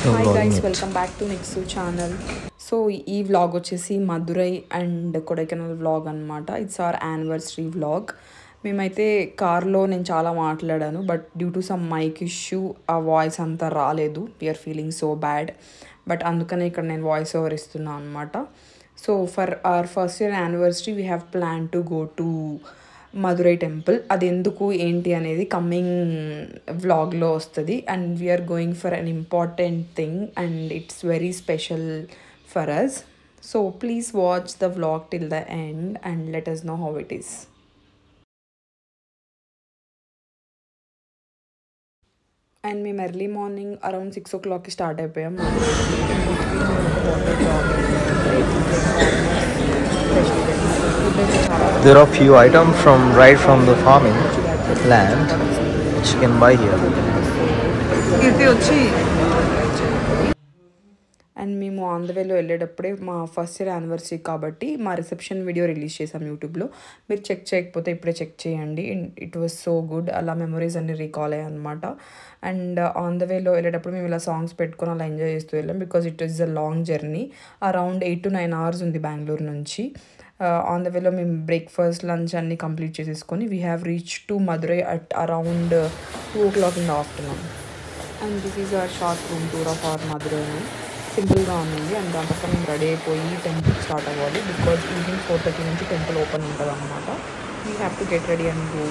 Hi guys, welcome back to Nixu channel. So ఈ vlog వచ్చేసి Madurai and Kodaikanal vlog అన్నమాట. It's our anniversary vlog. మేమైతే కార్లో నేను చాలా మాట్లాడాను, but due to some mic issue ఆ వాయిస్ అంతా రాలేదు. We're feeling so bad, but అందుకనే ఇక్కడ నేను వాయిస్ ఓవర్ ఇస్తున్నాను అనమాట. So for our first year anniversary we have plan to go to Madurai temple. అది ఎందుకు ఏంటి అనేది కమ్మింగ్ వ్లాగ్లో వస్తుంది. And we're going for an important thing and it's very special for us. So please watch the vlog till the end and let us know how it is. And మేము early morning around 6 o'clockకి start అయిపోయాం. There are few items right from the farming land which you can buy here. And మేము on the వేలో వెళ్ళేటప్పుడే మా first year anniversary కాబట్టి మా reception video release చేసాం యూట్యూబ్లో. మీరు చెక్ చేయకపోతే ఇప్పుడే చెక్ చేయండి. It was so good. అలా మెమరీస్ అన్ని రీకాల్ అయ్యాయి అనమాట. అండ్ ఆన్ ద వేలో వెళ్ళేటప్పుడు మేము ఇలా సాంగ్స్ పెట్టుకొని అలా ఎంజాయ్ చేస్తూ వెళ్ళాం. Because it is a long journey. Around 8 to 9 hours ఉంది బెంగళూరు నుంచి. ఆన్ ద వేలో మేము బ్రేక్ఫాస్ట్ లంచ్ అన్నీ కంప్లీట్ చేసేసుకొని we have reach to Madurai at around 2 o'clock in the afternoon. And this is our short room tour of our Madurai. సింపుల్గా ఉంది. And దాని తర్వాత మేము రెడీ అయిపోయి టెంపుల్ స్టార్ట్ అవ్వాలి. బికాజ్ ఈవినింగ్ 4:30 నుంచి టెంపుల్ ఓపెన్ ఉంటుంది అనమాట. We have to get ready and go.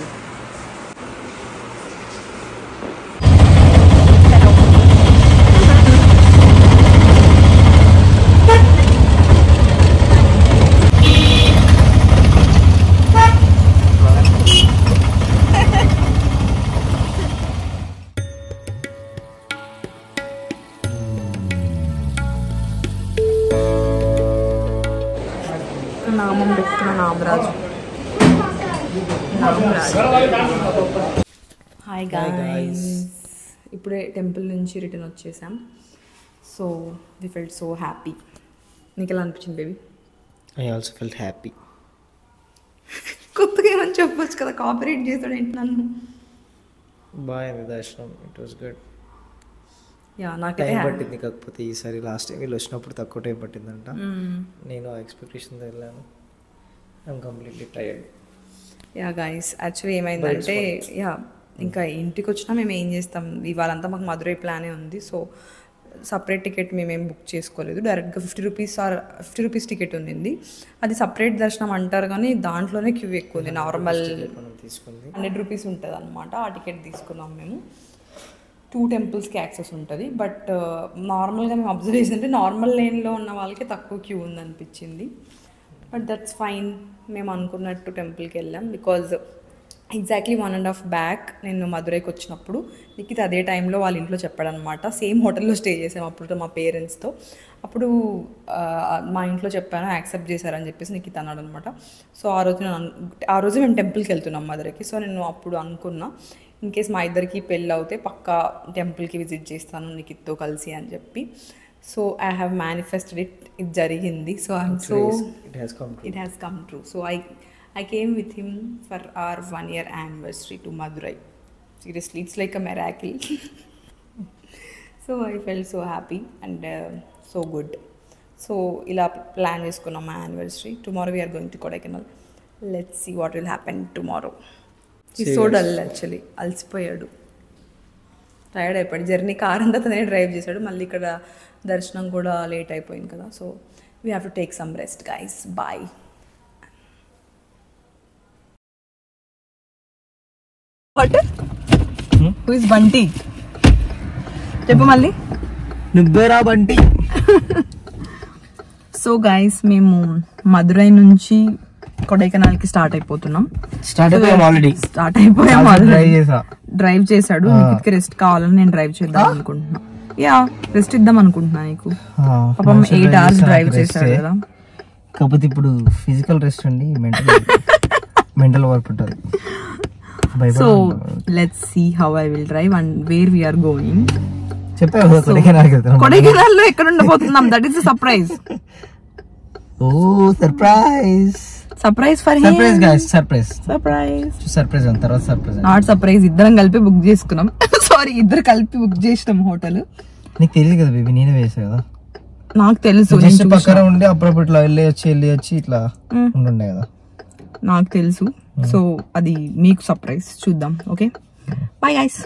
నామం పెట్టుకున్న నామరాజు. హాయ్ గైస్, ఇప్పుడే టెంపుల్ నుంచి రిటర్న్ వచ్చేసాం. So we felt so happy. నీకు ఎలా అనిపించింది baby? I also felt happy. కొత్తగా ఏమని చెప్పొచ్చు కదా, కాపరేట్ చేస్తాడు ఏంటి నన్ను. బాగుంది దర్శనం. It was good. యా, నాకు టైం పట్టింది. కాకపోతే ఈసారి లాస్ట్ టైం వీళ్ళు వచ్చినప్పుడు తక్కువ టైం పట్టిందంట. నేను ఆ ఎక్స్పెక్టేషన్ వెళ్ళాను. I'm completely tired. Yeah guys, actually ఏమైందంటే ఇంకా ఇంటికి వచ్చినా మేము ఏం చేస్తాం, ఇవాళంతా మాకు మదురై ప్లానే ఉంది. సో సపరేట్ టికెట్ మేమేం బుక్ చేసుకోలేదు. డైరెక్ట్గా 50 rupees టికెట్ ఉంది. అది సపరేట్ దర్శనం అంటారు కానీ దాంట్లోనే క్యూ ఎక్కువ ఉంది. నార్మల్ 100 rupees ఉంటుంది అనమాట. ఆ టికెట్ తీసుకున్నాం మేము. 2 temples యాక్సెస్ ఉంటుంది. బట్ నార్మల్గా మేము అబ్జర్వ్ చేసిందంటే నార్మల్ లేన్లో ఉన్న వాళ్ళకి తక్కువ క్యూ ఉంది అనిపించింది. But that's fine. మేము అనుకున్నట్టు టెంపుల్కి వెళ్ళాం. బికాజ్ ఎగ్జాక్ట్లీ 1.5 బ్యాక్ నేను మదురైకి వచ్చినప్పుడు నిఖిత్ అదే టైంలో వాళ్ళ ఇంట్లో చెప్పాడనమాట. సేమ్ హోటల్లో స్టే చేసాం అప్పుడు మా పేరెంట్స్తో. అప్పుడు మా ఇంట్లో చెప్పాను, యాక్సెప్ట్ చేశారని చెప్పేసి నిఖిత్ అన్నాడు అనమాట. సో ఆ రోజు మేము టెంపుల్కి వెళ్తున్నాం మదురైకి. సో నేను అప్పుడు అనుకున్నా, ఇన్ కేస్ మా ఇద్దరికి పెళ్ళి అవుతే పక్కా టెంపుల్కి విజిట్ చేస్తాను నిఖిత్తో కలిసి అని చెప్పి. So I have manifested it. ఇది జరిగింది. So it has come true. So I came with him for our 1-year anniversary to Madurai. Seriously, it's like a miracle. So I felt so happy and so good. So ila plan cheskunnam my anniversary. Tomorrow we are going to Kodaikanal. Let's see what will happen tomorrow. He's so dull actually. అలసిపోయాడు, tired అయిపోయాడు. Journey car అంతా తనే drive చేశాడు. మళ్ళీ ఇక్కడ దర్శనం కూడా late అయిపోయింది కదా. So we have to take some rest guys. Bye. Who is Bunty? చెప్పు మళ్ళీ. నువ్వేరా బంటి. సో గైస్, మేము మదురై నుంచి కొడైకెనాల్కి స్టార్ట్ అయిపోతున్నాం. డ్రైవ్ చేశాడు. నీకు రెస్ట్ కావాలని నేను డ్రైవ్ చేద్దాం అనుకుంటున్నా. రెస్ట్ ఇద్దాం అనుకుంటున్నా నీకు. పాపం 8 hours డ్రైవ్ చేశాడు కదా. కాకపోతే ఇప్పుడు ఫిజికల్ రెస్ట్ అండి, మెంటల్ వర్క్ ఉంటుంది. So let's see how I will drive and where we are going. చెప్పావు కొడైకెనాల్లో ఎక్కడ ఉండబోతున్నాం. That is surprise. Oh surprise. Surprise for surprise guys. Surprise surprise తర్వాత సర్ప్రైజ్ నాట్ సర్ప్రైజ్. ఇద్దరం కలిపి బుక్ చేసుకున్నాం. సారీ, ఇద్దరు కలిపి బుక్ చేసినాం హోటల్. నీకు తెలియదు కదా బేబీ, నేనే వేసా కదా. నాకు తెలుసు, జస్ట్ పక్కన ఉండి అప్పుడప్పుడు ఇట్లా వెళ్ళి వచ్చి ఇట్లా ఉండే కదా. నాకు తెలుసు. సో అది మీకు సర్ప్రైజ్, చూద్దాం. Okay, bye guys.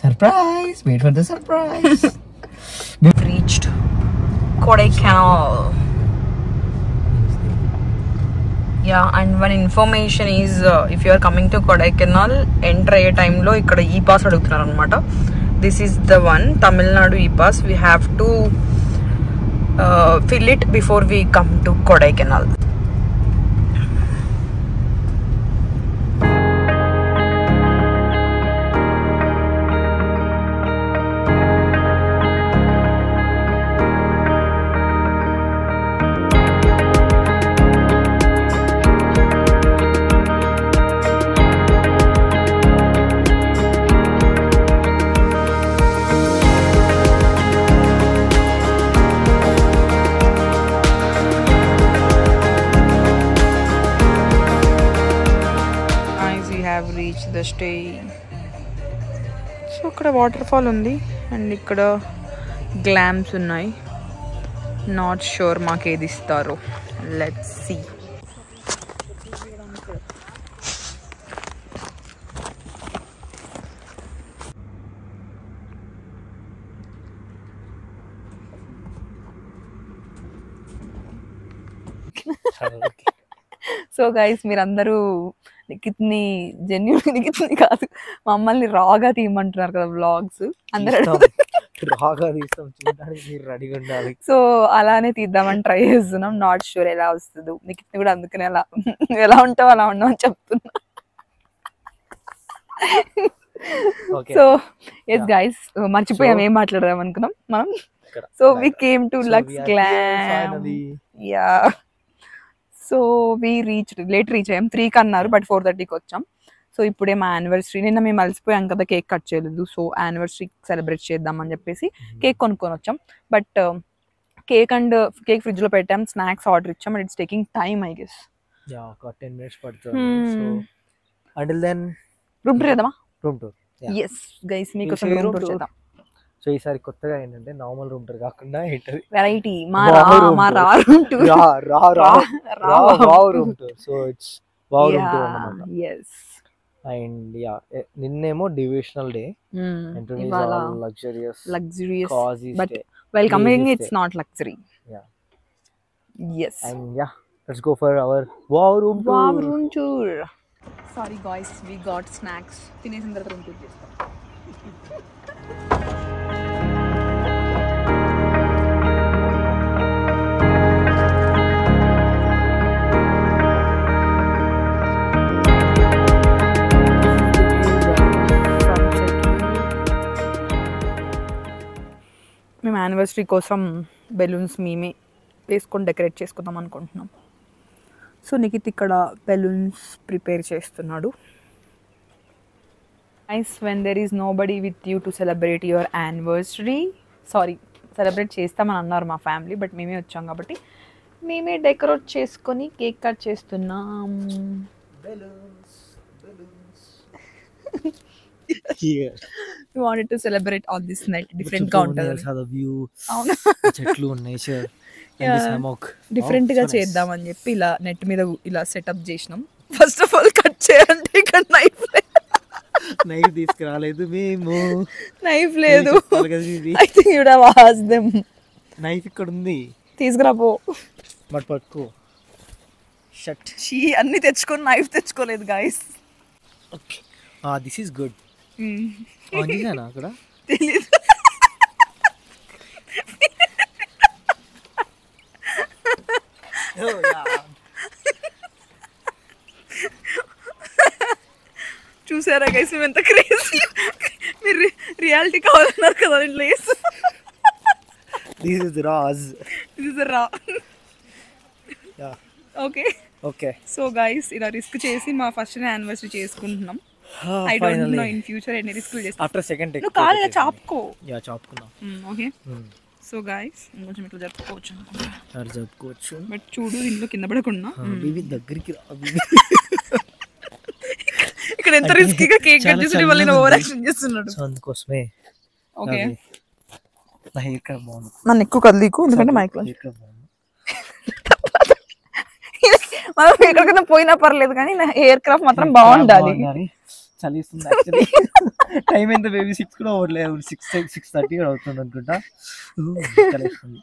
Surprise! Wait for the surprise. We've reached Kodaikanal. Yeah, and one information is, if you are coming to Kodaikanal, enter a time lo ikkada e-pass adugtunnaru anamata. This is the one, Tamil Nadu e-pass. We have to fill it before we come to Kodaikanal. Reach the stay. So ఇక్కడ water fall ఉంది and ఇక్కడ glams ఉన్నాయి. Not sure మాకు ఏది ఇస్తారో, let's see. So guys, మీరందరూ నిఖిత్ని నిఖిత్ని కాదు, మమ్మల్ని రాగా తీయమంటున్నారు కదా వ్లాగ్స్. అందరూ రాగా తీస్తాం, చూడడానికి మీరు రెడీగా ఉండాలి. సో అలానే తీద్దామని ట్రై చేస్తున్నాం. నాట్ షూర్ ఎలా వస్తుందో. నిఖిత్ని కూడా అందుకనే ఎలా ఉంటావు అలా ఉండమని చెప్తున్నా. సో ఎస్ గైస్, మర్చిపోయాం ఏం మాట్లాడదాం అనుకున్నాం మనం. So we came to Lux Glam. Yeah, so we late reach అయ్యాం. 3కి అన్నారు, బట్ 4:30కి వచ్చాం. సో ఇప్పుడే మా యానివర్సరీ, నిన్న మేము అలసిపోయాం కదా, కేక్ కట్ చేయలేదు. సో యానివర్సరీ సెలబ్రేట్ చేద్దామని చెప్పేసి కేక్ కొనుక్కొని వచ్చాం. బట్ కేక్ ఫ్రిడ్జ్ లో పెట్టాం, స్నాక్స్ ఆర్డర్ ఇచ్చాం. And it's taking time, I guess. Yeah, ఒక 10 minutes పడుతుంది. So until then room tour చేద్దామా? Room tour. yes guys, మీకోసం రూమ్ టూర్ చేద్దాం. సో ఈసారి కొత్తగా ఏంటంటే నార్మల్ రూమ్ టూర్ కాకుండా వెరైటీ మా room tour, wow room tour. So it's wow room tour అన్నమాట. yes అండ్ యా, నిన్నేమో divisional day, and today is all luxurious cozy but stay. while coming it's not luxury. Yeah, yes, and yeah, let's go for our wow room tour. Sorry guys, we got snacks. తినేసిన తర్వాత room tour చేస్తాం. మేము anniversary కోసం balloons మేమే వేసుకొని decorate చేసుకుందాం అనుకుంటున్నాం. So Nikhit ఇక్కడ బెలూన్స్ ప్రిపేర్ చేస్తున్నాడు. Nice when there is nobody with you to celebrate your anniversary. Sorry, celebrate చేస్తామని అన్నారు మా ఫ్యామిలీ, బట్ మేమే వచ్చాం కాబట్టి మేమే డెకరేట్ చేసుకొని కేక్ కట్ చేస్తున్నాం. We wanted to celebrate on this night. Different గా ఉంటుంది. అవును, చెట్లు నేచర్ డిఫరెంట్ గా చేద్దామని చెప్పి ఇలా నెట్ మీద ఇలా సెటప్ చేసినాం. ఫస్ట్ ఆఫ్ ఆల్ కట్ చేయాలంటే ఇక్కడ నైఫ్ తీసుకురాలేదు మేము. నైఫ్ లేదు. I think you would have asked them. Knife ఇక్కడ ఉంది, తీసుకురాపో. బట్ పట్టుకో. షట్, అన్ని తెచ్చుకొని నైఫ్ తెచ్చుకోలేదు guys. Okay, this is good. చేశానా అక్కడ తెలీదు. చూసారా గైస్, మేము ఎంత క్రేజీ. మీరు రియాలిటీ కావాలన్నారు కదా, please. This is Raj. This is రా. Okay okay. సో గైస్, ఇలా రిస్క్ చేసి మా ఫస్ట్ యానివర్సరీ చేసుకుంటున్నాం. I don't know in future any risk will just after second take. No, call ఇలా చాపుకో. యా, చాపుకున్నా. ఓకే. సో గైస్, కొంచెం ఇట్లా జరుపుకోవచ్చు అనుకుంటా. జరుపుకోవచ్చు, బట్ చూడు ఇంట్లో కింద పడకుండా. బేబీ దగ్గరికి రా. ఇక్కడ ఎంత రిస్కీగా కేక్ కట్ చేసి మళ్ళీ ఓవర్ యాక్షన్ చేస్తున్నాడు. సో అందుకోసమే ఓకే నా హెయిర్ కట్ బాగుంది. నన్ను ఎక్కువ కదిలీకు ఎందుకంటే మైక్ లో హెయిర్ కట్ బాగుంది. మనం ఎక్కడికైనా పోయినా పర్లేదు కానీ నా హెయిర్ క్రాఫ్ట్ మాత్రం బాగుండాలి. చలిస్తుంది యాక్చువల్లీ. టైం ఎంత బేబీ 6 కూడా అవ్వట్లేదు, 6:30 అవుతుంది అనుకుంటా. చలిస్తుంది.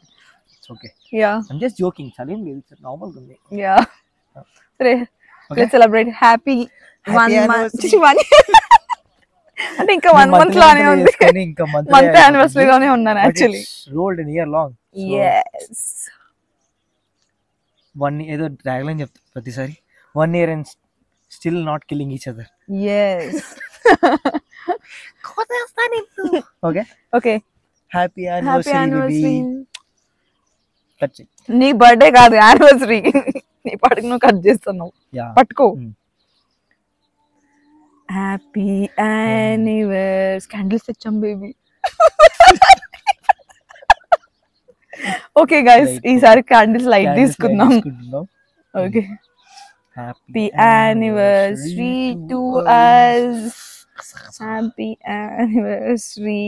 Okay yeah I'm just joking. చలి ఏం లేదు, నార్మల్ ఉంది. యా సరే లెట్స్ సెలబ్రేట్ హ్యాపీ 1 month. అంటే ఇంకా 1 month లానే ఉంది, ఇంకా మంత్ యానివర్సరీ లోనే ఉన్నాను actually. Rolled in year long. yes 1 ఏదో డ్రాగ్లైన్ చెప్తా ప్రతిసారి, 1 year and still not killing each other. yes okay okay happy anniversary. Cut చేయి. నీ బర్త్డే కాదు యానివర్సరీ, నీ పాటికి నువ్వు కట్ చేస్తున్నావు. పట్టుకో. Happy anniversary. క్యాండిల్స్ తెచ్చాం బేబీ. ఓకే గైస్ ఈసారి క్యాండిల్స్ లైట్ తీసుకుందాం. Okay happy anniversary to us. Happy anniversary.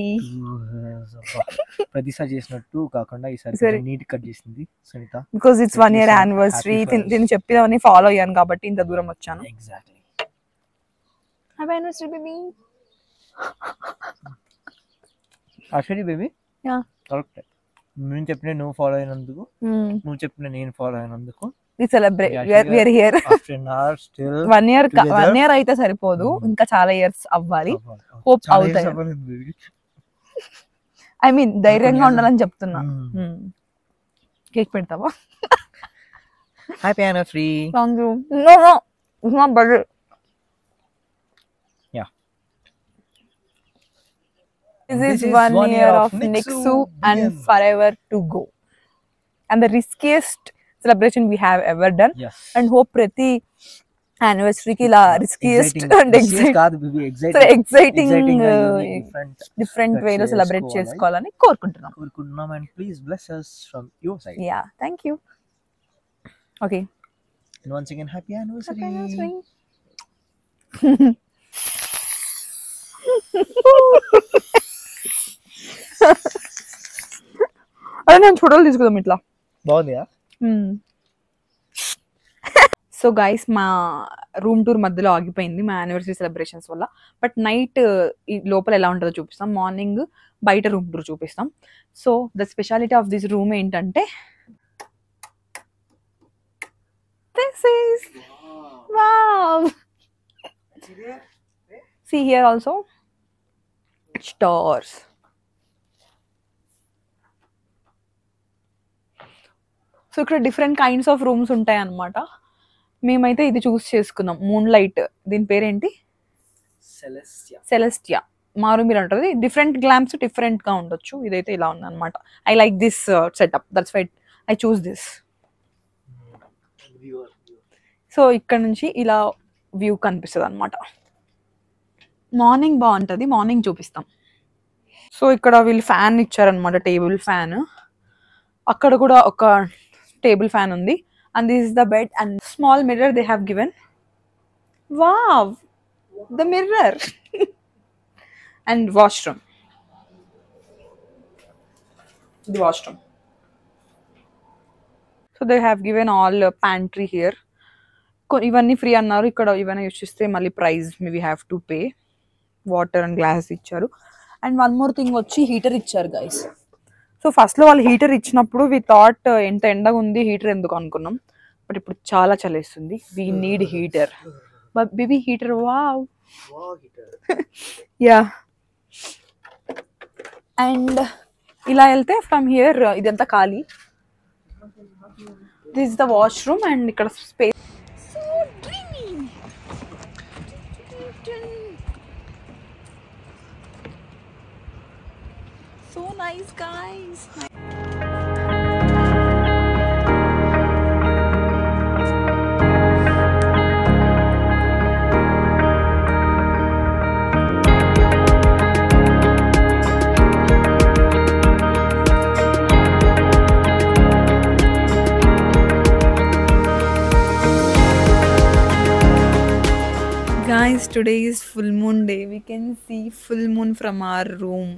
ప్రతిసారి చేసినట్టు కాకుండా ఈసారి నీట్ కట్ చేసింది Sunitha, because it's 1 year anniversary. నేను చెప్పినవన్నీ ఫాలో అయ్యాను కాబట్టి ఇంత దూరం వచ్చాను. Exactly. Happy anniversary baby. Actually baby yeah correct. నేను చెప్పిన నువ్వు ఫాలో అయినందుకు, నువ్వు చెప్పిన నేను ఫాలో అయినందుకు we celebrate. we are here after an hour still 1 year అయితే సరిపోదు, ఇంకా చాలా ఇయర్స్ అవ్వాలి. హోప్ అవుతాయి. ఐ మీన్ ధైర్యంగా ఉండాలని చెప్తున్నా. కేక్ పెడతావా? Happy anniversary. Thank you. No it's not birthday. Yeah this is 1 year of Nixu and forever to go, and the riskiest celebration we have ever done. Yes. And hope prati anniversary ki la riskiest and exciting different way lo celebrate chesukovalani korukuntunnam. And please bless us from your side. Yeah, thank you. Okay, and once again happy anniversary. అదే నేను ఫోటోలు తీసుకుందాం ఇట్లా. బాగుందియా? So guys మా room tour మధ్యలో ఆగిపోయింది మా యానివర్సరీ సెలబ్రేషన్స్ వల్ల. బట్ నైట్ ఈ లోపల ఎలా ఉంటుందో చూపిస్తాం, మార్నింగ్ బయట రూమ్ టూర్ చూపిస్తాం. So the speciality of this room ఏంటంటే this is wow. See here also stars. So ఇక్కడ డిఫరెంట్ కైండ్స్ ఆఫ్ రూమ్స్ ఉంటాయి అన్నమాట. మేమైతే ఇది చూస్ చేసుకున్నాం, మూన్ లైట్. దీని పేరేంటి? సెలెస్టియా. మా రూమ్ మీరు అంటారు డిఫరెంట్ గ్లాంప్స్ డిఫరెంట్ గా ఉండొచ్చు. ఇదైతే ఇలా ఉంది అనమాట. I like this setup, that's why I choose this. So ఇక్కడ నుంచి ఇలా వ్యూ కనిపిస్తుంది అనమాట. మార్నింగ్ బాగుంటుంది, మార్నింగ్ చూపిస్తాం. సో ఇక్కడ వీళ్ళు ఫ్యాన్ ఇచ్చారనమాట, టేబుల్ ఫ్యాన్. అక్కడ కూడా ఒక టేబుల్ ఫ్యాన్ ఉంది. And this is the bed and small mirror they have given. Wow, the mirror. And washroom. The washroom. So they have given all pantry here. ఇవన్నీ free అన్నారు. ఇక్కడ ఇవన్నీ use చేస్తే మళ్ళీ price we have to pay. Water and glass ఇచ్చారు. And one more thing వచ్చి heater ఇచ్చారు guys. So ఫస్ట్లో వాళ్ళు హీటర్ ఇచ్చినప్పుడు వి థాట్ ఎంత ఎండగా ఉంది హీటర్ ఎందుకు అనుకున్నాం. బట్ ఇప్పుడు చాలా చలేస్తుంది. We need heater. But baby heater wow. Yeah. And ఇలా వెళ్తే ఫ్రమ్ హియర్ ఇదంతా ఖాళీ. This is the washroom and ఇక్కడ space. So dreamy. So nice guys. Guys, today is full moon day. We can see full moon from our room.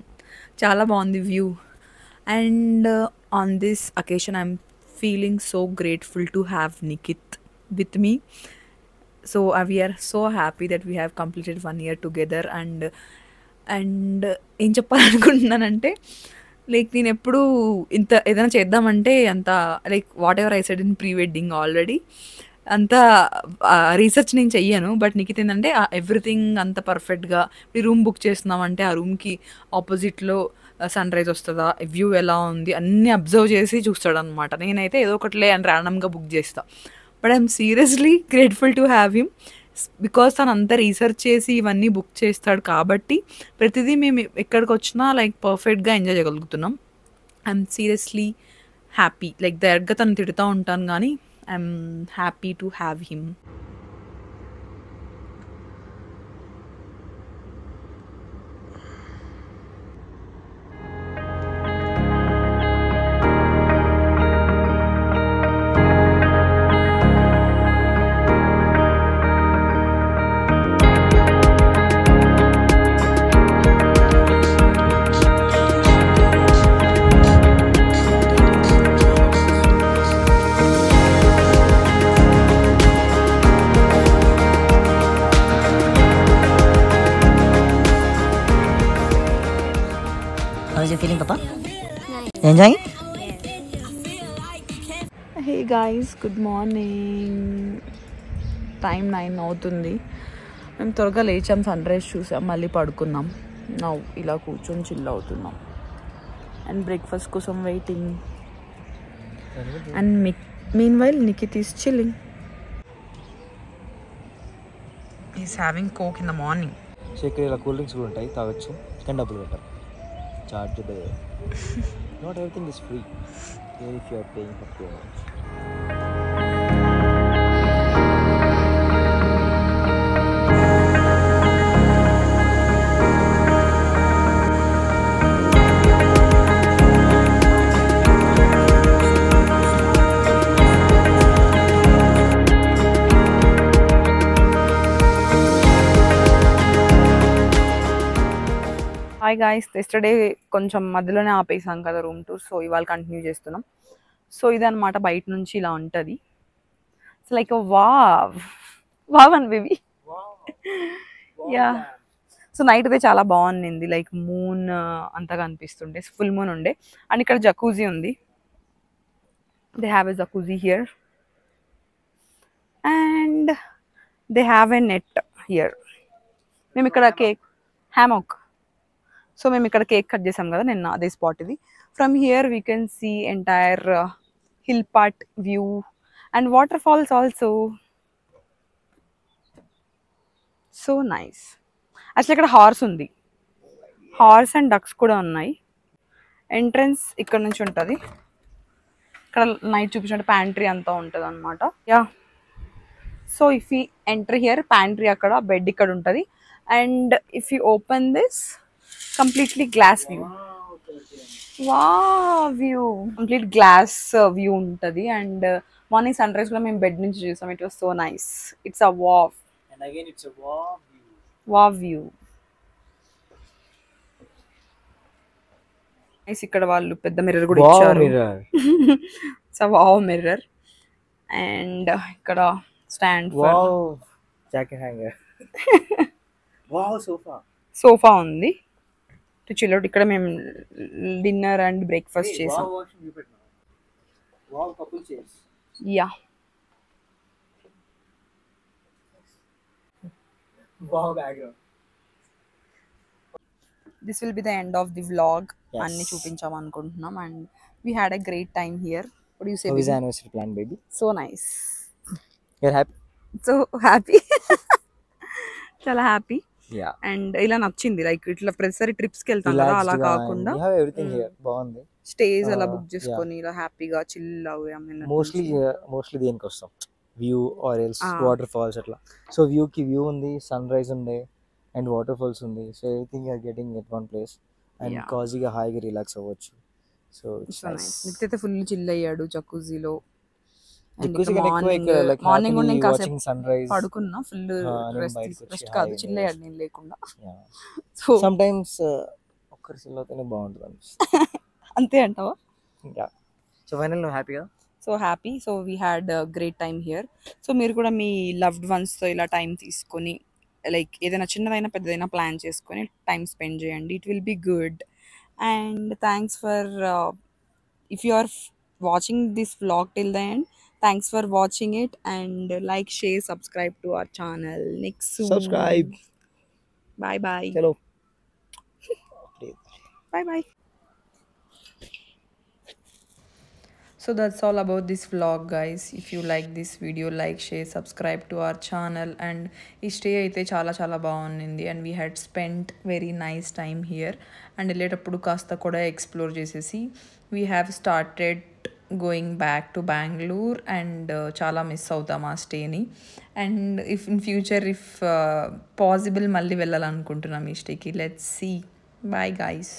చాలా బాగుంది view. And on this occasion I'm feeling so grateful to have Nikhit with me. So we are so happy that we have completed 1 year together. And ఏం చెప్పాలనుకుంటున్నానంటే like నేను ఎప్పుడు ఇంత ఏదైనా చేద్దామంటే అంత like what ever I said in pre wedding already అంత research నేను చెయ్యను. బట్ నీకు ఏంటంటే ఎవ్రీథింగ్ అంత పర్ఫెక్ట్గా ఈ రూమ్ బుక్ చేస్తున్నామంటే ఆ రూమ్కి ఆపోజిట్లో సన్ రైజ్ వస్తుందా, వ్యూ ఎలా ఉంది అన్నీ అబ్జర్వ్ చేసి చూస్తాడు అనమాట. నేనైతే ఏదో ఒకటిలే అని ర్యాండమ్గా బుక్ చేస్తాను. But I'm seriously grateful to have him because తను అంతా రీసెర్చ్ చేసి ఇవన్నీ బుక్ చేస్తాడు కాబట్టి ప్రతిదీ మేము ఎక్కడికి వచ్చినా లైక్ పర్ఫెక్ట్గా ఎంజాయ్ చేయగలుగుతున్నాం. I'm seriously happy. లైక్ డైరెక్ట్గా తను తిడుతూ ఉంటాను కానీ I'm happy to have him. How is you feeling, Papa? Enjoying? Hey guys, good morning. Time 9 అవుతుంది. మేము త్వరగా లేచాం, సన్ రైజ్ చూసాం, మళ్ళీ పడుకున్నాం. నా ఇలా కూర్చొని చిల్ అవుతున్నాం అండ్ బ్రేక్ఫాస్ట్ కోసం waiting. And mean while Nikhit is chilling. Is having coke in the morning. So ఇక్కడ ఇలా కూల్ డ్రింక్స్ కూడా ఉంటాయి, తాగొచ్చు కానీ డబ్బులు పెట్టాలి. Charge not everything is free if you are paying for payments. Hi guys, yesterday కొంచెం మధ్యలోనే ఆపేసాం కదా రూమ్ టూర్. సో ఇవాళ కంటిన్యూ చేస్తున్నాం. సో ఇదనమాట, బయట నుంచి ఇలా ఉంటుంది. ఇట్స్ లైక్ వావ్ అని బేబీ. యా. సో నైట్ అయితే చాలా బాగుంది. లైక్ మూన్ అంతగా అనిపిస్తుండే, ఫుల్ మూన్ ఉండే. అండ్ ఇక్కడ జకూజీ ఉంది. They have a jacuzzi here and they have a net here. మేము ఇక్కడ కేక్ హ్యామాక్. సో మేము ఇక్కడ కేక్ కట్ చేసాం కదా నిన్న, అదే స్పాట్ ఇది. From here we can see entire hill part view and water falls also. So nice. Actually ఇక్కడ హార్స్ ఉంది, హార్స్ అండ్ డక్స్ కూడా ఉన్నాయి. ఎంట్రన్స్ ఇక్కడ నుంచి ఉంటుంది. ఇక్కడ నైట్ చూపించినట్టు ప్యాంట్రీ అంతా ఉంటుంది అనమాట. Yeah. So if you enter here, pantry అక్కడ, బెడ్ ఇక్కడ ఉంటుంది. And if you open this, completely glass view. View complete glass view ఉంటుంది. అండ్ మార్నింగ్ సన్ రైజ్ కూడా మేము బెడ్ నుంచి చూసాం. It was so nice. It's a wow view. Nice. ఇక్కడ వాళ్ళు పెద్ద మిర్రర్ కూడా ఇచ్చారు. It's a wow mirror. And ఇక్కడ స్టాండ్ జాకెట్ హ్యాంగర్. సోఫా ఉంది టు చిల్ అవుట్. ఇక్కడ మేము డిన్నర్ అండ్ బ్రేక్ఫాస్ట్ చేసాం. Yeah. This will be the end of the vlog. అన్ని చూపించాం అనుకుంటున్నాం. And we had a great time here. What do you say? How is the anniversary plan, baby? So nice. You're happy? So happy. చాలా happy. Yeah. And ఇలా నచ్చింది. Like ఇట్లా ప్రతిసారి trips కి వెళ్తాం కదా, అలా కాకుండా బాగుంది. స్టేజ్ అలా బుక్ చేసుకొని ఇలా హ్యాపీగా చిల్ అవ్వాం. మోస్ట్లీ దేనికి వస్తాం, view or else water falls అట్లా. సో వ్యూకి వ్యూ ఉంది, సన్ రైజ్ ఉంది అండ్ వాటర్ ఫాల్స్ ఉంది. So everything are getting at one place and కాజీగా హాయిగా రిలాక్స్ అవ్వచ్చు. సో నిఖిత్ అయితే ఫుల్ చిల్ అయ్యాడు జకూజీలో. దిక్కుసి కన్నా ఎక్కువ ఇక్కడ లైక్ మార్నింగ్ హ్యాపీలీ ఇంకా వాచింగ్ సన్ రైజ్. పడుకున్నా ఫుల్ నేను రెస్ట్ బయటకు వచ్చి రెస్ట్ కాదు హాయిగా చిల్లయ్యాడు నేను లేకుండా. Yeah. సో Sometimes ఒక్కరి చిల్ అవుతేనే బాగుంటుంది అనిపిస్తుంది. అంతే అంటావా? Yeah. సో ఫైనల్ నువ్వు హ్యాపీగా? So happy. So we had great time here. So మీరు కూడా మీ లవ్డ్ వన్స్తో ఇలా టైం తీసుకొని లైక్ ఏదైనా చిన్నదైనా పెద్దదైనా ప్లాన్ చేసుకొని టైం స్పెండ్ చేయండి. It will be good. And thanks for if you are watching this vlog till the end, thanks for watching it and like share subscribe to our channel. Next Subscribe. Bye bye. చలో. Bye bye. So that's all about this vlog, guys. If you like this video, like, share, subscribe to our channel. And ఈ stay అయితే చాలా చాలా బాగుంది and we had spent very nice time here. And వెళ్ళేటప్పుడు కాస్త కూడా explore చేసేసి we have started going back to Bengaluru and చాలా మిస్ అవుతాం ఆ స్టేని. And if in future if possible మళ్ళీ వెళ్ళాలనుకుంటున్నాం ఈ స్టేకి. Let's see. Bye guys.